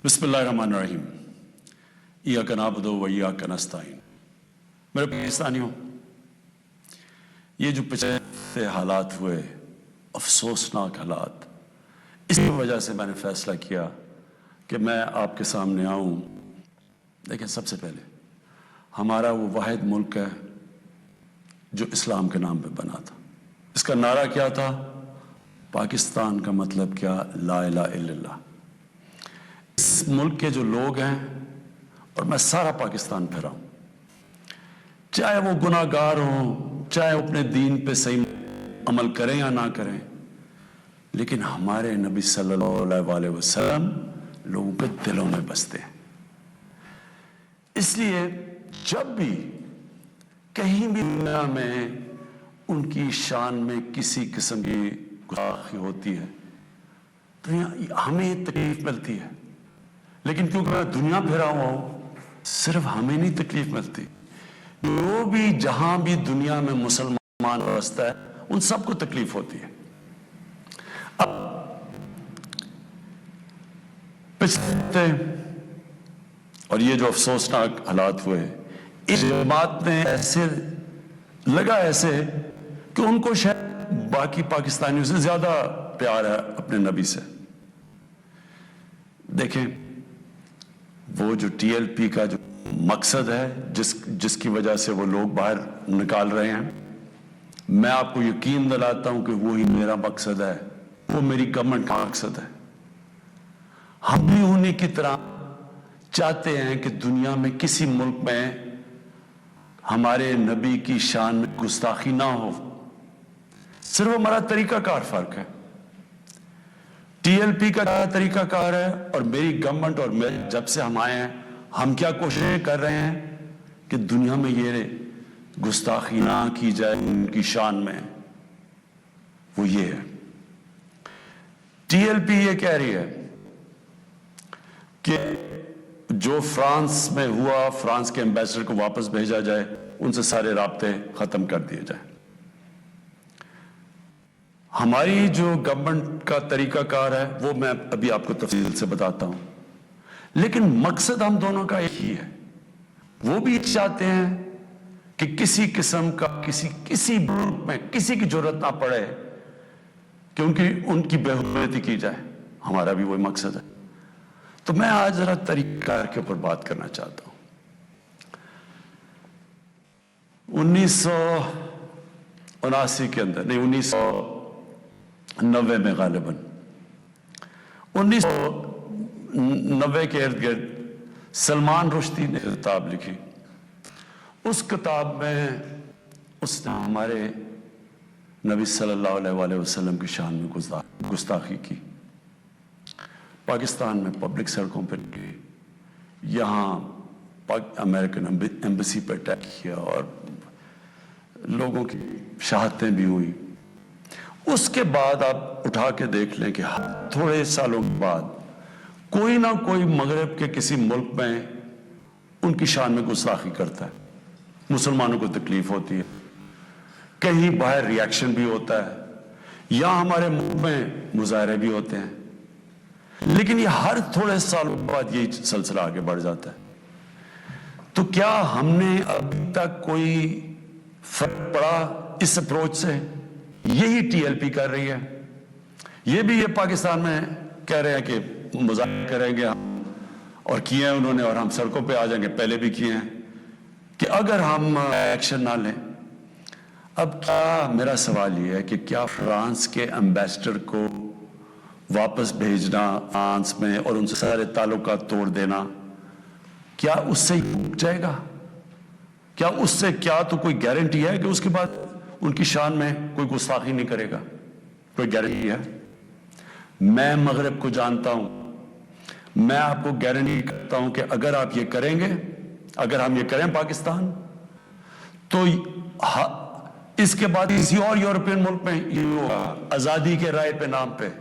बिस्मिल्लाहिर्रहमानिर्रहीम। इय्याका नअबुदु व इय्याका नस्तईन। मेरे पाकिस्तानियों, ये जो पिछले हालात हुए, अफसोसनाक हालात, इसी वजह से मैंने फैसला किया कि मैं आपके सामने आऊं। लेकिन सबसे पहले हमारा वो वाहिद मुल्क है जो इस्लाम के नाम पे बना था। इसका नारा क्या था? पाकिस्तान का मतलब क्या? ला इलाहा इल्लल्लाह। इस मुल्क के जो लोग हैं, और मैं सारा पाकिस्तान फिरा हूं, चाहे वो गुनाहगार हों, चाहे वो अपने दीन पे सही अमल करें या ना करें, लेकिन हमारे नबी सल्लल्लाहु अलैहि वसल्लम लोगों के दिलों में बसते हैं। इसलिए जब भी कहीं भी दुनिया में उनकी शान में किसी किस्म की गुस्ताखी होती है तो हमें तकलीफ मिलती है। लेकिन क्योंकि मैं दुनिया फिरा हुआ हूं, सिर्फ हमें नहीं तकलीफ मिलती, जो भी जहां भी दुनिया में मुसलमान बसता है उन सबको तकलीफ होती है। अब पिछले और ये जो अफसोसनाक हालात हुए, इस जमात ने ऐसे लगा ऐसे कि उनको शायद बाकी पाकिस्तानियों से ज्यादा प्यार है अपने नबी से। देखें, वो जो टीएलपी का जो मकसद है, जिसकी वजह से वो लोग बाहर निकाल रहे हैं, मैं आपको यकीन दिलाता हूं कि वो ही मेरा मकसद है, वो मेरी गवर्नमेंट का मकसद है। हम भी उन्हीं की तरह चाहते हैं कि दुनिया में किसी मुल्क में हमारे नबी की शान में गुस्ताखी ना हो। सिर्फ हमारा तरीकाकार फर्क है। टीएलपी का क्या तरीकाकार है और मेरी गवर्नमेंट और मेरे जब से हम आए हैं, हम क्या कोशिशें कर रहे हैं कि दुनिया में ये गुस्ताखी ना की जाए उनकी शान में, वो ये है। टीएलपी ये कह रही है कि जो फ्रांस में हुआ, फ्रांस के एम्बेसडर को वापस भेजा जाए, उनसे सारे राब्ते खत्म कर दिए जाए। हमारी जो गवर्नमेंट का तरीकाकार है वो मैं अभी आपको तफसील से बताता हूं, लेकिन मकसद हम दोनों का एक ही है। वो भी चाहते हैं कि किसी किस्म का किसी मुल्क में किसी की जरूरत ना पड़े कि उनकी बेहुरमती की जाए। हमारा भी वही मकसद है। तो मैं आज जरा तरीकाकार के ऊपर बात करना चाहता हूं। 1979 के अंदर, नहीं 1990 में, गालिबन 1990 के इर्द गिर्द सलमान रुश्दी ने किताब लिखी। उस किताब में उसने हमारे नबी सल्लल्लाहु अलैहि वसल्लम की शान में गुस्ताखी की। पाकिस्तान में पब्लिक सड़कों पर गए, यहाँ अमेरिकन एम्बेसी पर अटैक किया और लोगों की शहादतें भी हुई। उसके बाद आप उठा के देख लें कि थोड़े सालों के बाद कोई ना कोई मगरब के किसी मुल्क में उनकी शान में गुस्ताखी करता है, मुसलमानों को तकलीफ होती है, कहीं बाहर रिएक्शन भी होता है, या हमारे मुल्क में मुजाहरे भी होते हैं। लेकिन ये हर थोड़े सालों बाद यही सिलसिला आगे बढ़ जाता है। तो क्या हमने अभी तक कोई फर्क पड़ा इस अप्रोच से? यही टीएलपी कर रही है। ये भी ये पाकिस्तान में कह रहे हैं कि मुजाहरे करेंगे हम, और किए हैं उन्होंने, और हम सड़कों पे आ जाएंगे, पहले भी किए हैं, कि अगर हम एक्शन ना लें। अब क्या, मेरा सवाल ये है कि क्या फ्रांस के एम्बेसडर को वापस भेजना फ्रांस में और उनसे सारे ताल्लुकात तोड़ देना, क्या उससे ही रुक जाएगा? क्या उससे क्या तो कोई गारंटी है कि उसके बाद उनकी शान में कोई गुस्ताखी नहीं करेगा? कोई गारंटी है? मैं मगरब को जानता हूं, मैं आपको गारंटी करता हूं कि अगर आप ये करेंगे, अगर हम ये करें पाकिस्तान, तो इसके बाद किसी और यूरोपियन मुल्क में ये होगा, आजादी के राय पे नाम पे,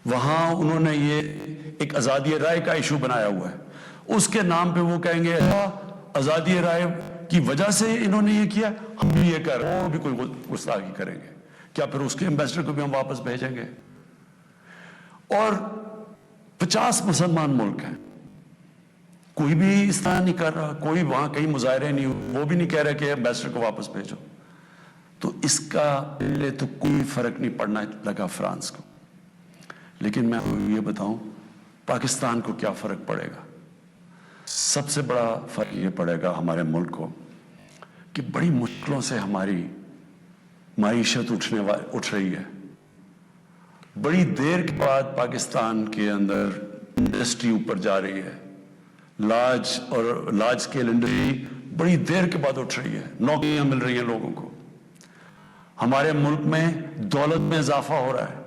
वहां उन्होंने ये एक आजादी राय का इशू बनाया हुआ है, उसके नाम पे वो कहेंगे आजादी राय की वजह से इन्होंने ये किया, हम भी ये कर रहे हैं, वो भी कोई गुस्ताखी करेंगे। क्या फिर उसके एम्बेसडर को भी हम वापस भेजेंगे? और 50 मुसलमान मुल्क हैं, कोई भी इस तरह नहीं कर रहा, कोई वहां कहीं मुजाहरे नहीं हो, वो भी नहीं कह रहे कि एम्बेसडर को वापस भेजो। तो इसका पहले तो कोई फर्क नहीं पड़ना लगा फ्रांस को। लेकिन मैं ये बताऊं पाकिस्तान को क्या फर्क पड़ेगा। सबसे बड़ा फर्क ये पड़ेगा हमारे मुल्क को कि बड़ी मुश्किलों से हमारी माईशत उठ रही है। बड़ी देर के बाद पाकिस्तान के अंदर इंडस्ट्री ऊपर जा रही है, लार्ज स्केल इंडस्ट्री बड़ी देर के बाद उठ रही है, नौकरियां मिल रही हैं लोगों को, हमारे मुल्क में दौलत में इजाफा हो रहा है,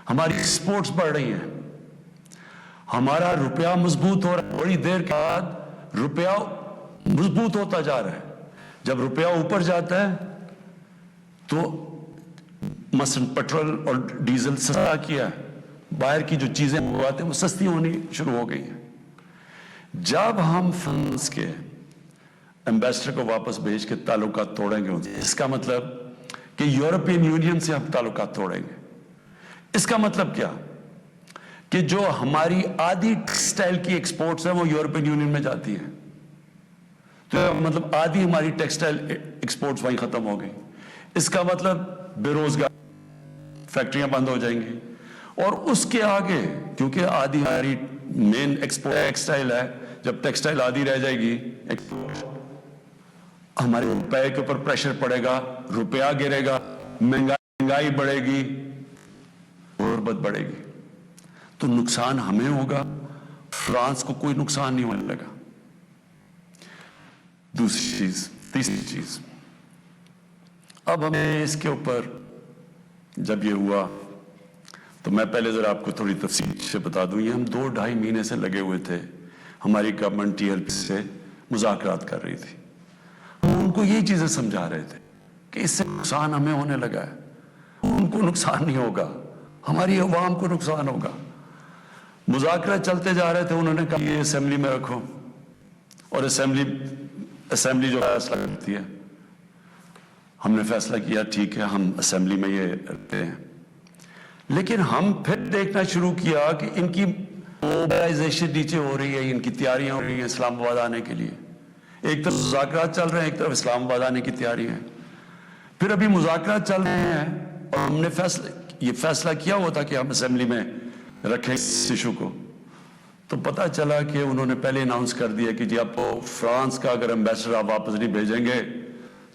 हमारी एक्सपोर्ट्स बढ़ रही हैं, हमारा रुपया मजबूत हो रहा है। बड़ी देर के बाद रुपया मजबूत होता जा रहा है। जब रुपया ऊपर जाता है तो मसलन पेट्रोल और डीजल सस्ता किया है, बाहर की जो चीजें मंगवाते हैं वो सस्ती होनी शुरू हो गई हैं। जब हम फ्रांस के एम्बेसडर को वापस भेज के ताल्लुकात तोड़ेंगे उनसे, इसका मतलब कि यूरोपियन यूनियन से हम ताल्लुकात तोड़ेंगे। इसका मतलब क्या कि जो हमारी आधी टेक्सटाइल की एक्सपोर्ट्स है वो यूरोपियन यूनियन में जाती है, तो मतलब आधी हमारी टेक्सटाइल एक्सपोर्ट्स वहीं खत्म हो गई। इसका मतलब बेरोजगार, फैक्ट्रियां बंद हो जाएंगी। और उसके आगे क्योंकि आधी हमारी मेन एक्सपोर्ट टेक्सटाइल है, जब टेक्सटाइल आधी रह जाएगी एक्सपोर्ट, हमारे रुपए के ऊपर प्रेशर पड़ेगा, रुपया गिरेगा, महंगाई बढ़ेगी, गुर्बत बढ़ेगी। तो नुकसान हमें होगा, फ्रांस को कोई नुकसान नहीं होने लगा। दूसरी चीज, तीसरी चीज, अब हमें इसके ऊपर जब ये हुआ तो मैं पहले जरा आपको थोड़ी तफसील से बता दूं। ये हम 2-2.5 महीने से लगे हुए थे, हमारी गवर्नमेंट TLP से मुज़ाकरात कर रही थी। हम उनको यही चीजें समझा रहे थे कि इससे नुकसान हमें होने लगा है, उनको नुकसान नहीं होगा, हमारी अवाम को नुकसान होगा। मुज़ाकरा चलते जा रहे थे, उन्होंने कहा ये असेंबली में रखो, और असेंबली जो फैसला करती है, हमने फैसला किया ठीक है हम असेंबली में ये रखते हैं। लेकिन हम फिर देखना शुरू किया कि इनकी मोबिलाइजेशन नीचे हो रही है, इनकी तैयारियां हो रही हैं इस्लामाबाद आने के लिए। एक तरफ मुज़ाकरात चल रहे हैं, एक तरफ इस्लामाबाद आने की तैयारी है। फिर अभी मुज़ाकरात चल रहे हैं और हमने ये फैसला किया हुआ था कि हम असेंबली में रखें इस इशू को। तो पता चला कि उन्होंने पहले अनाउंस कर दिया कि जी आप फ्रांस का अगर एम्बेसडर आप वापस नहीं भेजेंगे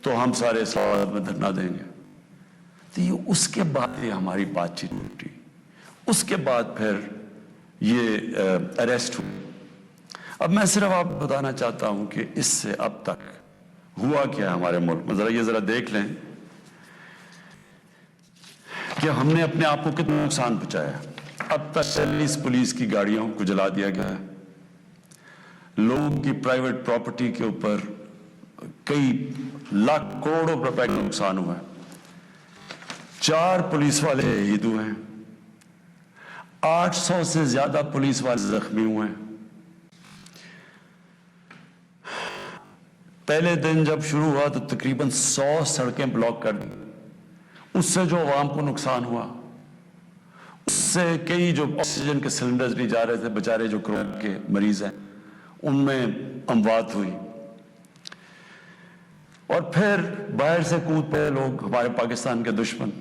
तो हम सारे इस्लामाबाद में धरना देंगे। तो ये उसके बाद ये हमारी बातचीत टूटी, उसके बाद फिर ये अरेस्ट हुई। अब मैं सिर्फ आपको बताना चाहता हूं कि इससे अब तक हुआ क्या हमारे मुल्क में। जरा देख लें कि हमने अपने आप को कितना नुकसान पहुंचाया। अब तक 40 पुलिस की गाड़ियों को जला दिया गया है, लोगों की प्राइवेट प्रॉपर्टी के ऊपर कई लाख करोड़ों रुपए का नुकसान हुआ है, 4 पुलिस वाले शहीद हुए हैं, 800 से ज्यादा पुलिस वाले जख्मी हुए हैं। पहले दिन जब शुरू हुआ तो तकरीबन 100 सड़कें ब्लॉक कर दी। उससे जो आवाम को नुकसान हुआ, उससे कई जो ऑक्सीजन के सिलेंडर्स नहीं जा रहे थे, बेचारे जो कोरोना के मरीज हैं, उनमें अमवात हुई। और फिर बाहर से कूद पड़े लोग, हमारे पाकिस्तान के दुश्मन।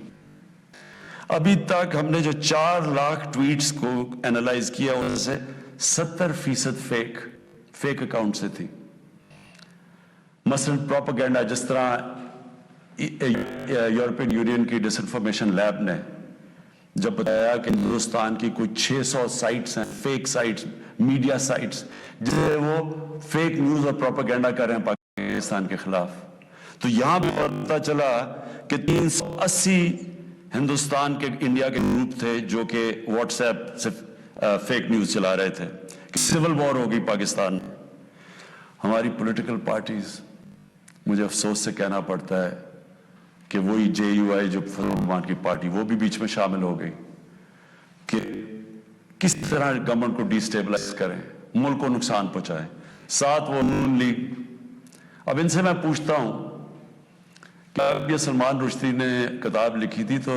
अभी तक हमने जो 4 लाख ट्वीट्स को एनालाइज किया, उनसे 70% फेक अकाउंट से थी। मसलन प्रोपेगेंडा, जिस तरह यूरोपियन यूनियन की डिसइंफॉर्मेशन लैब ने जब बताया कि हिंदुस्तान की कुछ 600 साइट्स हैं, फेक साइट्स, मीडिया साइट्स, जिसे वो फेक न्यूज और प्रोपेगेंडा कर रहे हैं पाकिस्तान के खिलाफ। तो यहां भी पता चला कि 380 हिंदुस्तान के इंडिया के ग्रुप थे जो कि व्हाट्सएप से फेक न्यूज चला रहे थे कि सिविल वॉर होगी पाकिस्तान में। हमारी पॉलिटिकल पार्टीज, मुझे अफसोस से कहना पड़ता है कि वही JUI जो फजल रहमान की पार्टी, वो भी बीच में शामिल हो गई कि किस तरह गवर्नमेंट को डिस्टेबलाइज करें, मुल्क को नुकसान पहुंचाएं। साथ वो नून लीग। अब इनसे मैं पूछता हूं कि अब ये सलमान रुश्दी ने किताब लिखी थी तो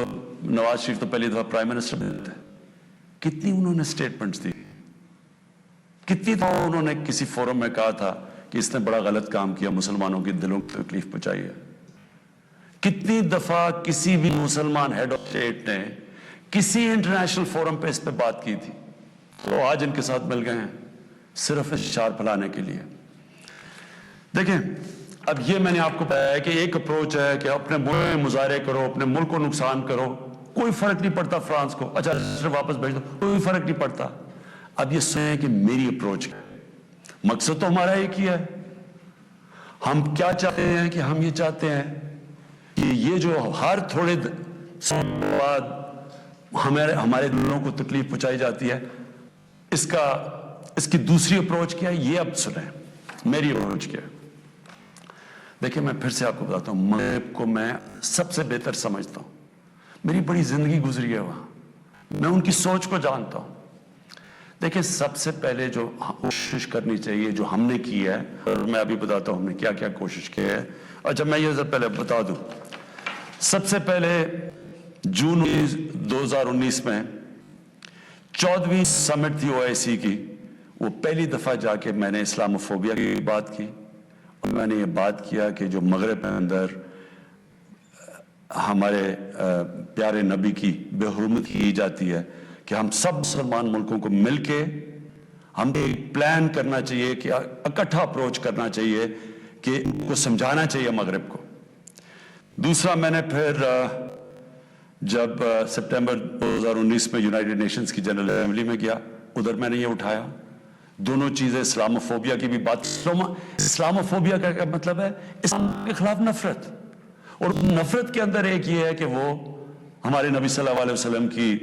नवाज शरीफ तो पहली दफा प्राइम मिनिस्टर बने थे, کتنی انہوں نے سٹیٹمنٹس دی, کتنی دفعہ انہوں نے کسی فورم میں کہا تھا کہ اس نے بڑا غلط کام کیا, مسلمانوں کے دلوں کو تکلیف پہنچائی ہے. کتنی دفعہ کسی بھی مسلمان ہیڈ آف اسٹیٹ نے کسی انٹرنیشنل فورم پہ اس پہ بات کی تھی, تو آج ان کے ساتھ مل گئے ہیں صرف اشار پھیلانے کے لیے. دیکھیں, اب یہ میں نے آپ کو بتایا ہے کہ ایک اپروچ ہے کہ اپنے ملک میں مظاہرے کرو, اپنے ملک کو نقصان کرو, کوئی فرق نہیں پڑتا فرانس کو, اچھا صرف واپس بھیج دو, کوئی فرق نہیں پڑتا. اب یہ سنیں کہ میری اپروچ مقصد تو ہمارا ایک ہی ہے. ہم کیا چاہتے ہیں کہ ہم یہ چاہتے ہیں کہ یہ جو ہر تھوڑے بعد ہمارے دلوں کو تکلیف پہنچائی جاتی ہے, اس کی دوسری اپروچ کیا ہے, یہ اب سنیں میری اپروچ کیا ہے. دیکھیں, میں پھر سے آپ کو بتاتا ہوں, مغرب کو میں سب سے بہتر سمجھتا ہوں, میری بڑی زندگی گزری ہے وہاں, میں ان کی سوچ کو جانتا ہوں. دیکھیں, سب سے پہلے جو کوشش کرنی چاہیے, جو ہم نے کی ہے, اور میں ابھی بتاتا ہوں ہم نے کیا کیا کوشش کی ہے. اچھا, میں یہ پہلے بتا دوں, سب سے پہلے جون 2019 میں 14ویں سمٹ تھی OIC کی, وہ پہلی دفعہ جا کے میں نے اسلاموفوبیا کی بات کی, اور میں نے یہ بات کیا کہ جو مغرب کے اندر ہمارے پیارے نبی کی بے حرمتی کی جاتی ہے, کہ ہم سب مسلمان ملکوں کو مل کے ہم ایک پلان کرنا چاہیے, کہ اکٹھا اپروچ کرنا چاہیے, کہ ان کو سمجھانا چاہیے مغرب کو. دوسرا, میں نے پھر جب سپٹمبر 2019 میں یونائٹڈ نیشنز کی جنرل اسمبلی میں گیا, ادھر میں نے یہ اٹھایا دونوں چیزیں, اسلاموفوبیا کی بھی بات. اسلاموفوبیا کا کیا مطلب ہے؟ اسلام کے خلاف نفرت, اور نفرت کے اندر ایک یہ ہے کہ وہ ہمارے نبی صلی اللہ علیہ وسلم کی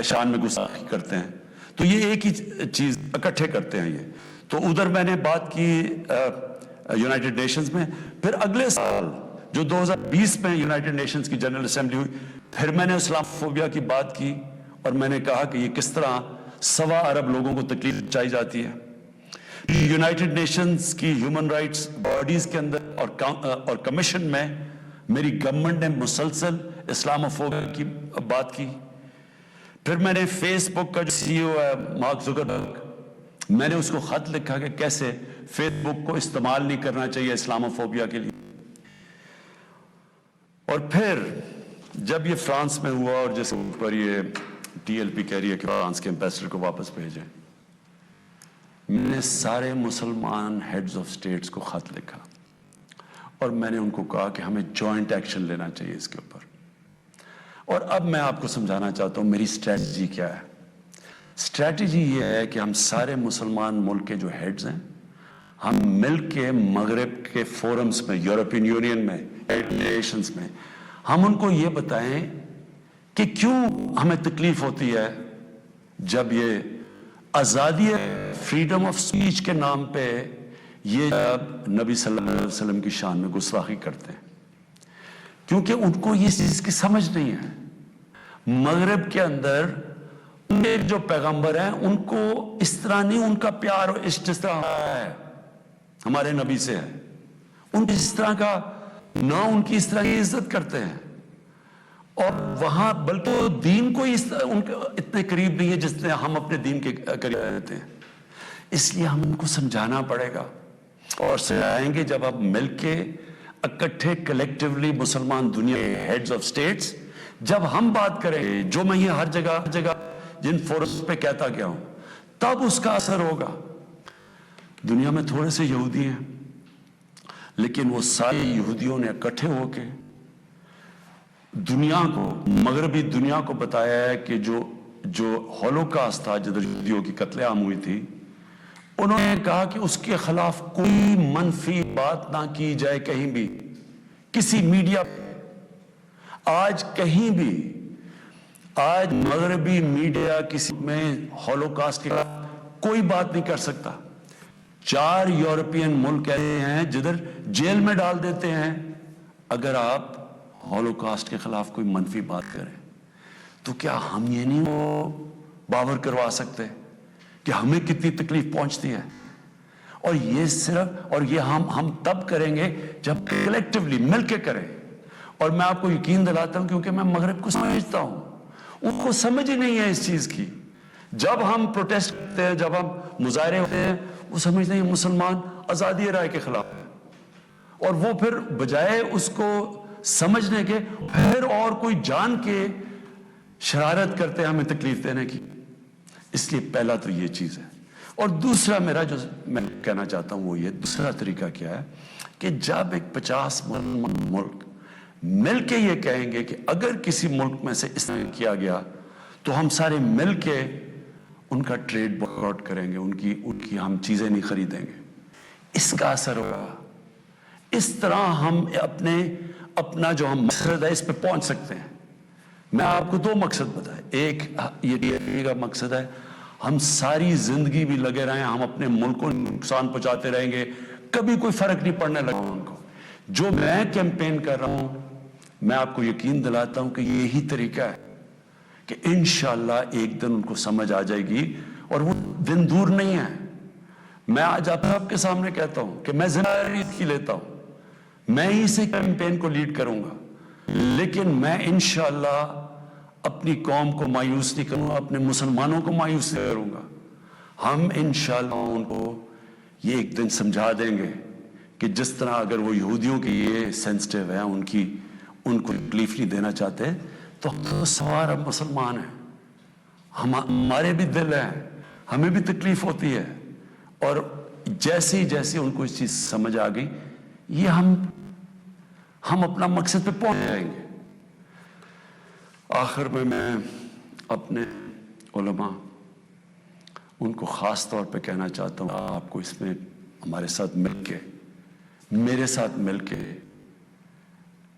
شان میں گستاخی کرتے ہیں. تو یہ ایک ہی چیز اکٹھے کرتے ہیں یہ. تو ادھر میں نے بات کی یونائٹڈ نیشنز میں. پھر اگلے سال جو 2020 میں یونائٹڈ نیشنز کی جنرل اسمبلی ہوئی, پھر میں نے اسلاموفوبیا کی بات کی, اور میں نے کہا کہ یہ کس طرح 1.25 ارب لوگوں کو تکلیف پہنچائی جاتی ہے. یونائٹڈ نیشنز کی ہیومن رائٹس باڈیز کے اندر اور کمیشن میں میری گورنمنٹ نے مسلسل اسلاموفوبیا کی بات کی. پھر میں نے فیس بک کا جو CEO ہے مارک زکربرگ, میں نے اس کو خط لکھا کہ کیسے فیس بک کو استعمال نہیں کرنا چاہیے اسلاموفوبیا کے لیے. اور پھر جب یہ فرانس میں ہوا, اور جس پر یہ TLP کہہ رہی ہے کہ فرانس کے امبیسڈر کو واپس بھیجیں, میں نے سارے مسلمان ہیڈز آف سٹیٹس کو خط لکھا, اور میں نے ان کو کہا کہ ہمیں جوائنٹ ایکشن لینا چاہیے اس کے اوپر. اور اب میں آپ کو سمجھانا چاہتا ہوں میری اسٹریٹجی کیا ہے. اسٹریٹجی یہ ہے کہ ہم سارے مسلمان ملک کے جو ہیڈز ہیں, ہم مل کے مغرب کے فورمز میں, یورپین یونین میں, نیشنز میں, ہم ان کو یہ بتائیں کہ کیوں ہمیں تکلیف ہوتی ہے جب یہ آزادی, فریڈم آف سپیچ کے نام پہ یہ نبی صلی اللہ علیہ وسلم کی شان میں گستاخی کرتے ہیں. کیونکہ ان کو یہ چیز کی سمجھ نہیں ہے. مغرب کے اندر ان کے جو پیغمبر ہیں ان کو اس طرح نہیں, ان کا پیار اور عشق جس طرح ہے ہمارے نبی سے ہے, ان اس طرح کا نہ, ان کی اس طرح کی عزت کرتے ہیں. اور وہاں بلکہ دین کو ان کے اتنے قریب نہیں ہے جس طرح ہم اپنے دین کے قریب رہتے ہیں. اس لیے ہم ان کو سمجھانا پڑے گا, اور سمجھائیں گے جب ہم مل کے اکٹھے کلیکٹیولی مسلمان دنیا کے ہیڈز آف سٹیٹس جب ہم بات کریں, جو میں یہ ہر جگہ جن فورمز پہ کہتا گیا ہوں, تب اس کا اثر ہوگا. دنیا میں تھوڑے سے یہودی ہیں, لیکن وہ سارے یہودیوں نے اکٹھے ہو کے دنیا کو, مغربی دنیا کو بتایا ہے کہ جو ہولوکاسٹ تھا, جدھر یہودیوں کی قتل عام ہوئی تھی, انہوں نے کہا کہ اس کے خلاف کوئی منفی بات نہ کی جائے کہیں بھی, کسی میڈیا. آج کہیں بھی, آج مغربی میڈیا کسی میں ہولوکاسٹ کے خلاف کوئی بات نہیں کر سکتا. 4 یورپین ملک ایسے ہیں جدھر جیل میں ڈال دیتے ہیں اگر آپ ہولوکاسٹ کے خلاف کوئی منفی بات کریں. تو کیا ہم یہ نہیں وہ باور کروا سکتے کہ ہمیں کتنی تکلیف پہنچتی ہے؟ اور یہ صرف, اور یہ ہم تب کریں گے جب کلیکٹیولی مل کے کریں. اور میں آپ کو یقین دلاتا ہوں, کیونکہ میں مغرب کو سمجھتا ہوں, ان کو سمجھ ہی نہیں ہے اس چیز کی جب ہم پروٹیسٹ کرتے ہیں، جب ہم مظاہرے ہوتے ہیں، وہ سمجھتے ہیں مسلمان آزادی رائے کے خلاف ہے، اور وہ پھر بجائے اس کو سمجھنے کے پھر اور کوئی جان کے شرارت کرتے ہیں ہمیں تکلیف دینے کی۔ اس لیے پہلا تو یہ چیز ہے۔ اور دوسرا میرا جو میں کہنا چاہتا ہوں وہ یہ، دوسرا طریقہ کیا ہے کہ جب ایک 50 ملک مل کے یہ کہیں گے کہ اگر کسی ملک میں سے اس طرح کیا گیا تو ہم سارے مل کے ان کا ٹریڈ بائیکاٹ کریں گے، ان کی ہم چیزیں نہیں خریدیں گے، اس کا اثر ہوگا۔ اس طرح ہم اپنا جو ہم مقصد ہے اس پہ پہنچ سکتے ہیں۔ میں آپ کو دو مقصد بتائیں، ایک یہ کا مقصد ہے ہم ساری زندگی بھی لگے رہیں، ہم اپنے ملک کو نقصان پہنچاتے رہیں گے، کبھی کوئی فرق نہیں پڑنے لگا ان کو۔ جو میں کیمپین کر رہا ہوں، میں آپ کو یقین دلاتا ہوں کہ یہی طریقہ ہے کہ انشاءاللہ ایک دن ان کو سمجھ آ جائے گی، اور وہ دن دور نہیں ہے۔ میں آج آپ کے سامنے کہتا ہوں کہ میں ذمہ داری کی لیتا ہوں، میں ہی سے کیمپین کو لیڈ کروں گا، لیکن میں انشاءاللہ اپنی قوم کو مایوس نہیں کروں گا، اپنے مسلمانوں کو مایوس نہیں کروں گا۔ ہم انشاءاللہ ان کو یہ ایک دن سمجھا دیں گے کہ جس طرح اگر وہ یہودیوں کی یہ سینسٹیو ہیں، ان کو تکلیف نہیں دینا چاہتے، تو ہم تو سوار مسلمان ہیں، ہمارے بھی دل ہیں، ہمیں بھی تکلیف ہوتی ہے، اور جیسی ان کو اس چیز سمجھ آ گئی، یہ ہم اپنا مقصد پہ پہنچ جائیں گے۔ آخر میں اپنے علماء ان کو خاص طور پہ کہنا چاہتا ہوں، آپ کو اس میں ہمارے ساتھ مل کے، میرے ساتھ مل کے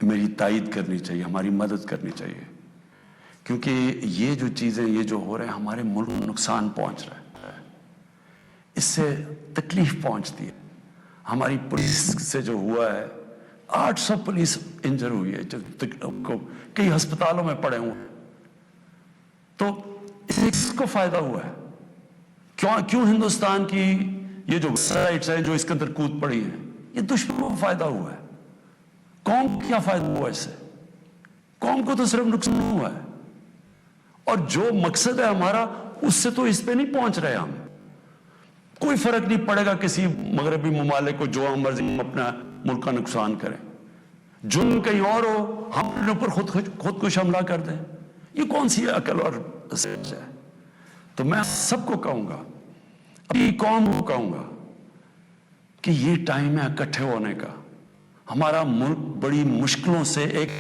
میری تائید کرنی چاہیے، ہماری مدد کرنی چاہیے، کیونکہ یہ جو چیزیں یہ جو ہو رہے ہیں ہمارے ملک کو نقصان پہنچ رہا ہے، اس سے تکلیف پہنچتی ہے۔ ہماری پولیس سے جو ہوا ہے، 800 پولیس انجر ہوئی ہے، جو کئی ہسپتالوں میں پڑے ہوئے ہیں، تو اس کو فائدہ ہوا ہے۔ کیوں ہندوستان کی یہ جو سائٹس ہیں جو اس کے اندر کود پڑی ہیں، یہ دشمنوں کو فائدہ ہوا ہے۔ قوم کو کیا فائدہ ہوا اس سے؟ قوم کو تو صرف نقصان ہوا ہے، اور جو مقصد ہے ہمارا اس سے تو اس پہ نہیں پہنچ رہے ہم۔ کوئی فرق نہیں پڑے گا کسی مغربی ممالک کو جو ہم مرضی اپنا ملک کا نقصان کریں، جرم کہیں اور ہو، ہم اپنے اوپر خود کش حملہ کر دیں، یہ کون سی عقل اور سمجھ ہے؟ تو میں سب کو کہوں گا، اپنی قوم کو کہوں گا کہ یہ ٹائم ہے اکٹھے ہونے کا۔ ہمارا ملک بڑی مشکلوں سے ایک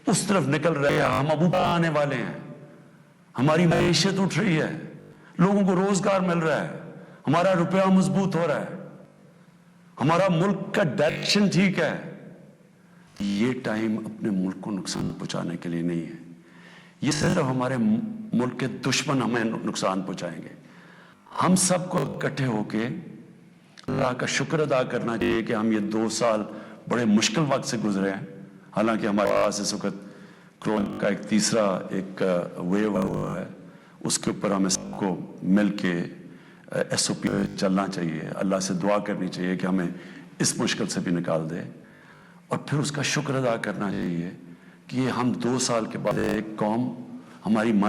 اس طرف نکل رہا ہے، ہم اب اوپر آنے والے ہیں، ہماری معیشت اٹھ رہی ہے، لوگوں کو روزگار مل رہا ہے، ہمارا روپیہ مضبوط ہو رہا ہے، ہمارا ملک کا ڈائریکشن ٹھیک ہے۔ یہ ٹائم اپنے ملک کو نقصان پہنچانے کے لیے نہیں ہے، یہ صرف ہمارے ملک کے دشمن ہمیں نقصان پہنچائیں گے۔ ہم سب کو اکٹھے ہو کے اللہ کا شکر ادا کرنا چاہیے کہ ہم یہ 2 سال بڑے مشکل وقت سے گزرے ہیں، حالانکہ ہمارے پاس اس وقت کرونا کا ایک تیسرا ویو ہوا ہے، اس کے اوپر ہمیں سب کو مل کے SOP چلنا چاہیے، اللہ سے دعا کرنی چاہیے کہ ہمیں اس مشکل سے بھی نکال دے، اور پھر اس کا شکر ادا کرنا چاہیے کہ ہم 2 سال کے بعد ایک قوم، ہماری معاشی